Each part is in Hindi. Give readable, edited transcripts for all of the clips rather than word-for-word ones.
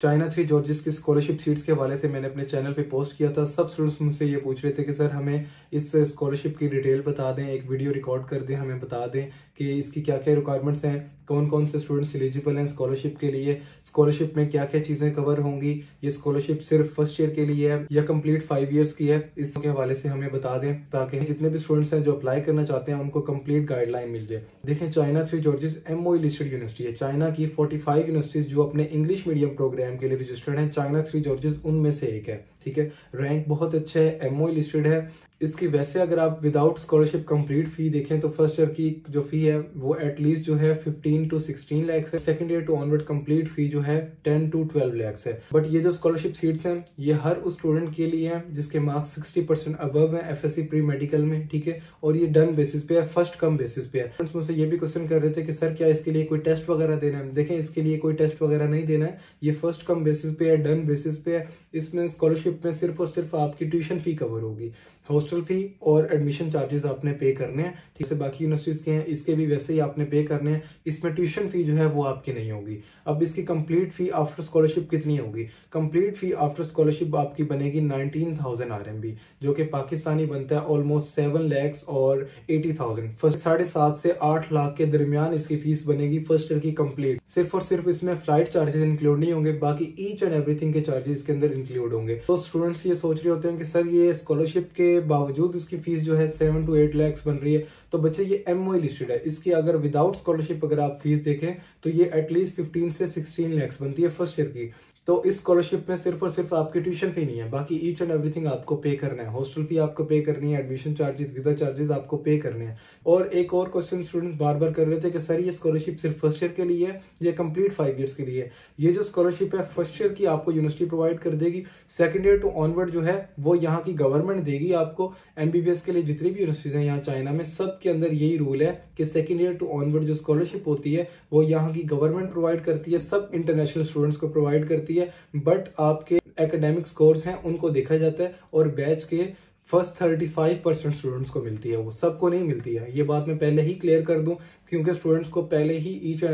चाइना थ्री जॉर्जिस की स्कॉलरशिप सीट्स के हवाले से मैंने अपने चैनल पे पोस्ट किया था। सब स्टूडेंट्स मुझसे ये पूछ रहे थे कि सर हमें इस स्कॉलरशिप की डिटेल बता दें, एक वीडियो रिकॉर्ड कर दें, हमें बता दें कि इसकी क्या क्या रिक्वायरमेंट्स हैं, कौन कौन से स्टूडेंट्स एलिजिबल हैं स्कॉलरशिप के लिए, स्कॉलरशिप में क्या क्या चीज़ें कवर होंगी, ये स्कॉलरशिप सिर्फ फर्स्ट ईयर के लिए है या कंप्लीट 5 ईयर्स की है, इसके हवाले से हमें बता दें ताकि जितने भी स्टूडेंट्स हैं जो अप्लाई करना चाहते हैं उनको कंप्लीट गाइडलाइन मिल जाए। देखें, China three George's MOE listed university है। चाइना की 45 यूनिवर्सिटीज जो अपने इंग्लिश मीडियम प्रोग्राम के लिए रजिस्टर्ड हैं, चाइना थ्री जॉर्जिस उनमें से एक है। ठीक है, रैंक बहुत अच्छा है, MOE लिस्टेड है। इसकी वैसे अगर आप विदाउट स्कॉलरशिप कंप्लीट फी देखें तो फर्स्ट ईयर की जो फी है वो एटलीस्ट जो है 15 to 16 लाख है। Second year to onward complete fee जो है 10 to 12 लाख है। बट ये जो स्कॉलरशिप सीट्स हैं ये हर उस स्टूडेंट के लिए हैं जिसके मार्क्स 60% अबव है FSC प्री मेडिकल में। ठीक है, और ये डन बेसिस पे है, फर्स्ट कम बेसिस पे है। मुझसे ये भी क्वेश्चन कर रहे थे कि सर क्या इसके लिए कोई टेस्ट वगैरह देना है? देखें, इसके लिए कोई टेस्ट वगैरह नहीं देना है, ये फर्स्ट कम बेसिस पे है, डन बेसिस पे है। इसमें स्कॉलरशिप में सिर्फ और सिर्फ आपकी ट्यूशन फी कवर होगी, हॉस्टल फी और एडमिशन चार्जेस आपने पे करने हैं। ठीक है, बाकी यूनिवर्सिटीज के हैं इसके भी वैसे ही आपने पे करने हैं। इसमें ट्यूशन फी जो है वो आपकी नहीं होगी। अब इसकी कंप्लीट फी आफ्टर स्कॉलरशिप कितनी होगी? कंप्लीट फी आफ्टर स्कॉलरशिप आपकी बनेगी 19,000 RMB, जो कि पाकिस्तानी बनता है ऑलमोस्ट 7,80,000। फर्स्ट 7.5 से 8 लाख के दरमियान इसकी फीस बनेगी फर्स्ट ईयर की कंप्लीट। सिर्फ और सिर्फ इसमें फ्लाइट चार्जेस इंक्लूड नहीं होंगे, बाकी ईच एंड एवरीथिंग के चार्जेस के अंदर इंक्लूड होंगे। तो स्टूडेंट्स ये सोच रहे होते हैं कि सर ये स्कॉलरशिप के बावजूद इसकी फीस जो है 7 to 8 लाख बन रही है। तो बच्चे ये MOE लिस्टेड है, इसकी अगर विदाउट स्कॉलरशिप अगर आप फीस देखें तो ये एटलीस्ट 15 से 16 लाख बनती है फर्स्ट ईयर की। तो इस स्कॉलरशिप में सिर्फ और सिर्फ आपकी ट्यूशन फी नहीं है, बाकी ईच एंड एवरीथिंग आपको पे करना है। हॉस्टल फी आपको पे करनी है, एडमिशन चार्जेस, वीजा चार्जेस आपको पे करने हैं। और एक और क्वेश्चन स्टूडेंट बार बार कर रहे थे कि सर ये स्कॉलरशिप सिर्फ फर्स्ट ईयर के लिए है या कंप्लीट 5 ईयर्स के लिए है? ये जो स्कॉलरशिप है फर्स्ट ईयर की आपको यूनिवर्सिटी प्रोवाइड कर देगी। सेकंड ईयर टू ऑनवर्ड जो है वो यहाँ की गवर्नमेंट देगी आपको। MBBS के लिए जितनी भी यूनिवर्सिटीज हैं यहाँ चाइना में, सब के अंदर यही रूल है कि सेकंड ईयर टू ऑनवर्ड जो स्कॉलरशिप होती है वो यहाँ की गवर्नमेंट प्रोवाइड करती है, सब इंटरनेशनल स्टूडेंट्स को प्रोवाइड करती है। बट आपके एकेडमिक स्कोर्स हैं उनको देखा जाता है और बैच के फर्स्ट 35% स्टूडेंट्स को मिलती है, वो सबको नहीं मिलती है। ये बात मैं पहले ही क्लियर कर दूं क्योंकि स्टूडेंट्स को पहले ही ईच एंड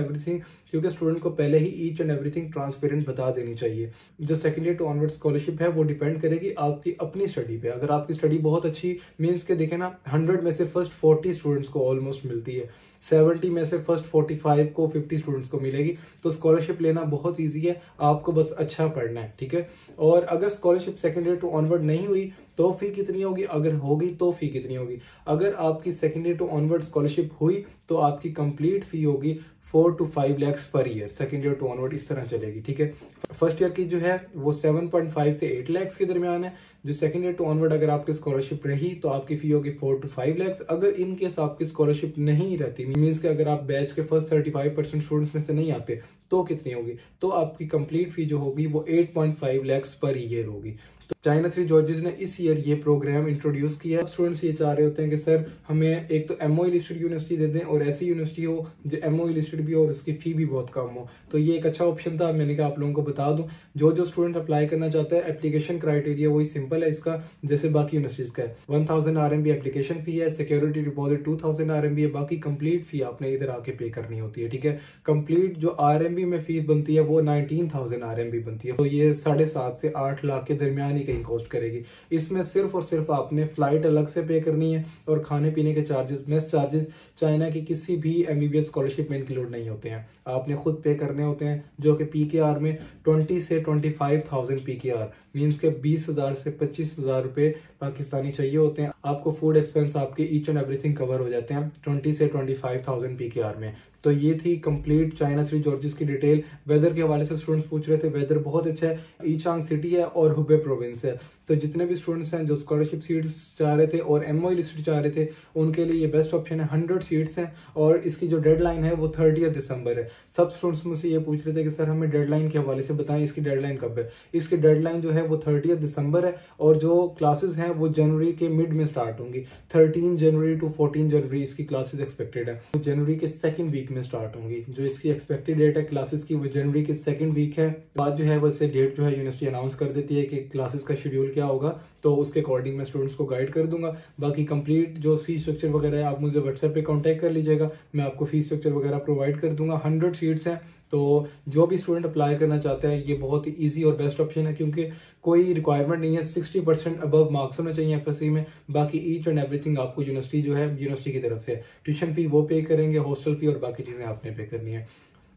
एवरीथिंग ट्रांसपेरेंट बता देनी चाहिए। जो second year to onward scholarship है वो डिपेंड करेगी आपकी अपनी स्टडी पे। अगर आपकी स्टडी बहुत अच्छी, मीन्स के देखें ना, 100 में से फर्स्ट 40 स्टूडेंट्स को ऑलमोस्ट मिलती है, 70 में से फर्स्ट 45 को 50 स्टूडेंट्स को मिलेगी। तो स्कॉलरशिप लेना बहुत ईजी है, आपको बस अच्छा पढ़ना है। ठीक है, और अगर scholarship second year to onward नहीं हुई तो फी कितनी होगी? अगर होगी तो फी कितनी होगी? अगर आपकी second year to onward scholarship हुई तो आपकी कंप्लीट फी होगी 4 to 5 lakh per year. Second year to onward इस तरह चलेगी। ठीक है, फर्स्ट ईयर की जो है वो 7.5 से 8 लाख के दरमियान है। जो सेकंड ईयर टू ऑनवर्ड अगर आपकी स्कॉलरशिप रही तो आपकी फी होगी 4 to 5 लाख। अगर इन केस आपकी स्कॉलरशिप नहीं रहती, मीन्स कि अगर आप बैच के फर्स्ट 35% स्टूडेंट्स में से नहीं आते, तो कितनी होगी? तो आपकी कंप्लीट फी जो होगी वो 8.5 लाख पर ईयर होगी। तो चाइना थ्री जॉर्जिस ने इस ईयर ये प्रोग्राम इंट्रोड्यूस किया है। स्टूडेंट्स ये चाह रहे होते हैं कि सर हमें एक तो MOE लिस्टेड यूनिवर्सिटी दे दें और ऐसी यूनिवर्सिटी हो जो MOE लिस्टेड भी हो और उसकी फी भी बहुत कम हो। तो ये एक अच्छा ऑप्शन था, मैंने कहा आप लोगों को बता दूं। जो स्टूडेंट अप्लाई करना चाहता है, एप्लीकेशन क्राइटेरिया वही सिंपल है इसका जैसे बाकी यूनिवर्सिटीज का है। 1000 RMB एप्लीकेशन फी है, सिक्योरिटी डिपॉजिट 2000 RMB है, बाकी कंप्लीट फी आपने इधर आके पे करनी होती है। ठीक है, कंप्लीट जो RMB में फीस बनती है वो 19,000 RMB बनती है। तो ये 7.5 से 8 लाख के दरमियान ही कहीं कॉस्ट करेगी। इसमें सिर्फ और सिर्फ आपने फ्लाइट अलग से पे करनी है और खाने पीने के चार्जेस, मेस चार्जेस चाइना की किसी भी MBBS स्कॉलरशिप में इंक्लूड नहीं होते हैं, आपने खुद पे करने होते हैं, जो कि PKR में 20 से 25,000 PKR मीन्स के 20,000 से 25,000 रुपए पाकिस्तानी चाहिए होते हैं। आपको फूड एक्सपेंस आपके ईच एंड एवरीथिंग कवर हो जाते हैं 20 से 25,000 PKR में। तो ये थी कंप्लीट चाइना थ्री जॉर्जिस की डिटेल। वेदर के हवाले से स्टूडेंट्स पूछ रहे थे, वेदर बहुत अच्छा है, ईचांग सिटी है और हुबे प्रोविंस है। तो जितने भी स्टूडेंट्स हैं जो स्कॉलरशिप सीट्स चाह रहे थे और MOE लिस्टेड चाह रहे थे उनके लिए ये बेस्ट ऑप्शन है। 100 सीट्स हैं और इसकी जो डेडलाइन है वो 30 दिसंबर है। सब स्टूडेंट्स मुझसे ये पूछ रहे थे कि सर हमें डेडलाइन के हवाले से बताएं, इसकी डेडलाइन कब है? इसकी डेडलाइन जो है वो 30 दिसंबर है और जो क्लासेस हैं वो जनवरी के मिड में स्टार्ट होंगी। 13 जनवरी टू 14 जनवरी इसकी क्लासेस एक्सपेक्टेड है। तो जनवरी के सेकंड वीक में स्टार्ट होंगी। जो इसकी एक्सपेक्टेड डेट है क्लासेस की वो जनवरी के सेकंड वीक है। बाद जो है वैसे डेट जो है यूनिवर्सिटी अनाउंस कर देती है कि क्लासेस का शेड्यूल क्या होगा, तो उसके अकॉर्डिंग मैं स्टूडेंट्स को गाइड कर दूंगा। बाकी कंप्लीट जो फीस स्ट्रक्चर वगैरह है आप मुझे व्हाट्सएप पे कांटेक्ट कर लीजिएगा, मैं आपको फीस स्ट्रक्चर वगैरह प्रोवाइड कर दूंगा। 100 सीट्स हैं तो जो भी स्टूडेंट अप्लाई करना चाहता है ये बहुत ही ईजी और बेस्ट ऑप्शन है, क्योंकि कोई रिक्वायरमेंट नहीं है, 60% अबव मार्क्स होना चाहिए एफएससी में। बाकी ईच एंड एवरीथिंग आपको यूनिवर्सिटी जो है यूनिवर्सिटी की तरफ से, ट्यूशन फी वो पे करेंगे, हॉस्टल फी और बाकी चीज़ें आपने पे करनी है।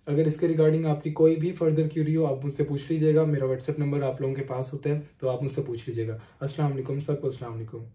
अगर इसके रिगार्डिंग आपकी कोई भी फर्दर क्यूरी हो आप मुझसे पूछ लीजिएगा। मेरा व्हाट्सएप नंबर आप लोगों के पास होता है, तो आप मुझसे पूछ लीजिएगा। अस्सलाम वालेकुम सबको, अस्सलाम वालेकुम।